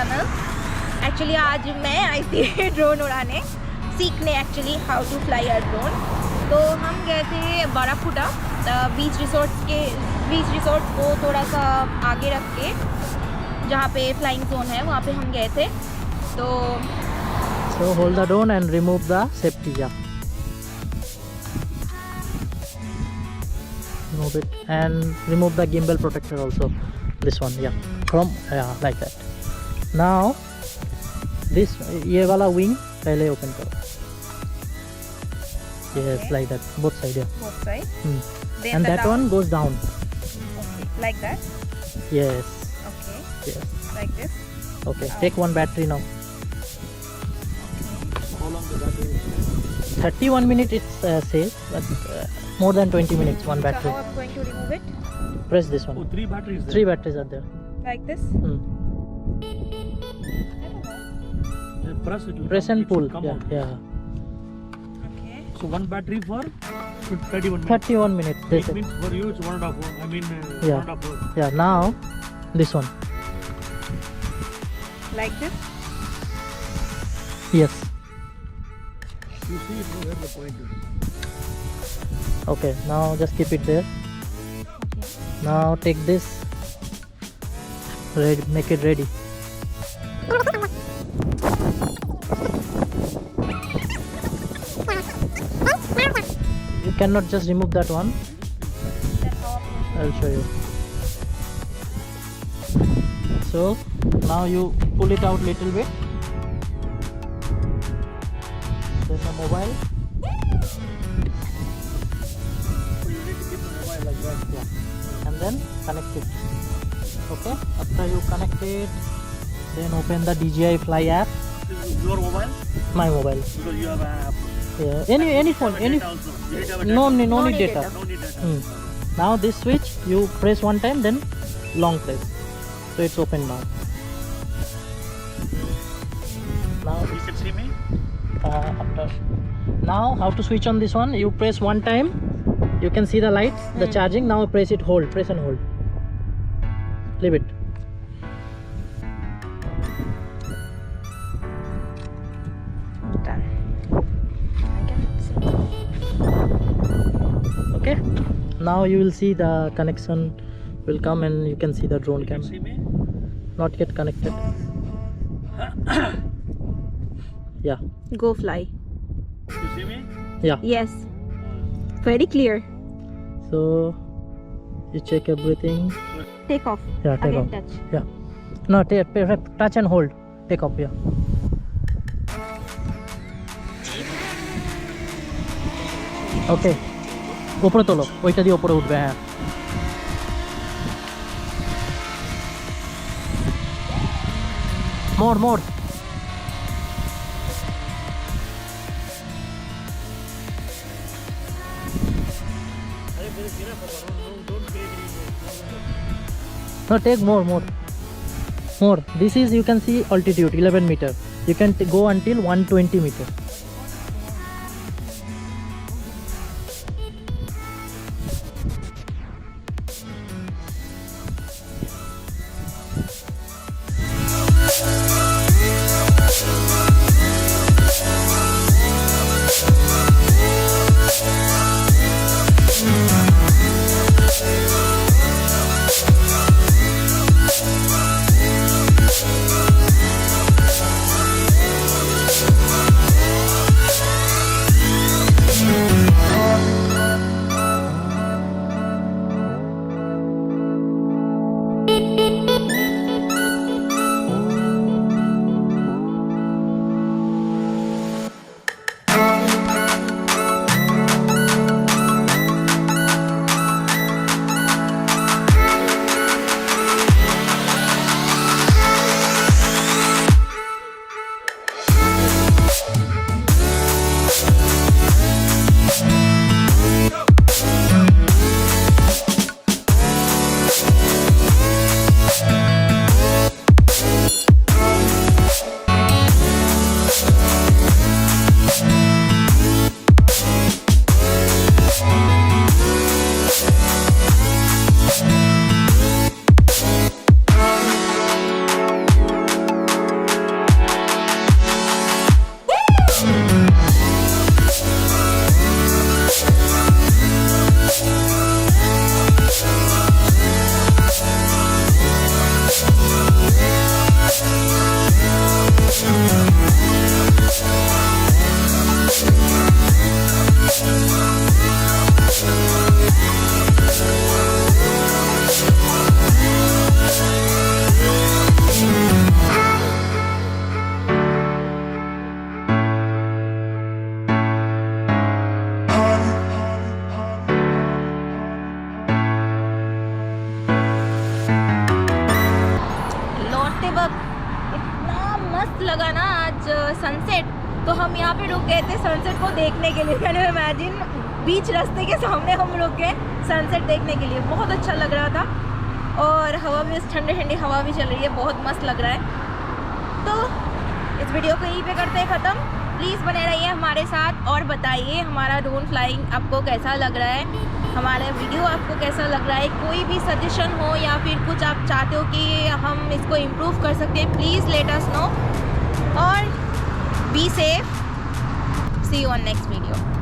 channel. Actually आज मैं आई थी ड्रोन उड़ाने सीखने actually how to fly a drone. तो हम गए थे बाराकुडा बीच रिसोर्ट को थोड़ा सा आगे रख के जहाँ पे फ्लाइंग जोन है वहाँ पे हम गए थे. तो So hold the drone and remove the safety. Yeah. Remove it and remove the gimbal protector also. This one, yeah. From like that. Now this ये वाला wing पहले open करो. Yes, okay. like that. Both side, yeah. both sides. And that down. one goes down. Okay, like that. Yes. Okay. Yes. Like this. Okay. Take one battery now. How long the battery is? 31 minutes it's safe, but more than 20 minutes one battery. So how I'm going to remove it? Press this one. Oh, 3 batteries there. 3 batteries are there. Like this. Hmm. I don't know. Yeah, press it. Press and it pull. should come Yeah, out. yeah. Okay. So 1 battery for 31 minutes. 31 minutes. They It said. means for you it's 1.5 hour. I mean Yeah. 1.5 hour. Yeah. Now this one. Like this. Yes. You see where the point is. Okay. Now just keep it there. Okay. Now take this. Ready. Make it ready. You cannot just remove that one. Then how I'm I'll show you. So now you pull it out little bit. There's a mobile. So you need to keep the mobile like that. Yeah. And then connect it. Okay. After you connect it, then open the DJI Fly app. This is your mobile? My mobile. Because you have an app. Yeah. Any phone. Any. Data also. You need to have a No data. need need data. data. No need data. Now this switch you press one time, then long press. So it's open now. Now You can see me? after now how to switch on this one, you press one time, you can see the lights, the charging. Now press it, hold, press and hold, leave it. done. I can see. Okay, now you will see the connection will come and you can see the drone You can camera. see me? Not yet connected. Yeah, Go fly. You see me? yeah. Yes. Very clear. So you check everything. Take off. Yeah, take Again off. touch. Yeah. No, touch and hold. Take off. Yeah. Okay. উপরে তোলো, ওইটা দিয়ে উপরে উঠবে. হ্যাঁ. More. No, take more. This is, you can see altitude 11 meter. You can go until 120 meter. Sunset, तो हम यहाँ पे रुक गए थे सनसेट को देखने के लिए। कैन यू इमेजिन, बीच रास्ते के सामने हम रुक गए सनसेट देखने के लिए। बहुत अच्छा लग रहा था और हवा भी, ठंडी ठंडी हवा भी चल रही है, बहुत मस्त लग रहा है। तो इस वीडियो को यहीं पे करते हैं ख़त्म। प्लीज़ बने रहिए हमारे साथ और बताइए हमारा ड्रोन फ्लाइंग आपको कैसा लग रहा है, हमारा वीडियो आपको कैसा लग रहा है। कोई भी सजेशन हो या फिर कुछ आप चाहते हो कि हम इसको इम्प्रूव कर सकते हैं, प्लीज़ लेट अस नो। और be safe, see you on next video.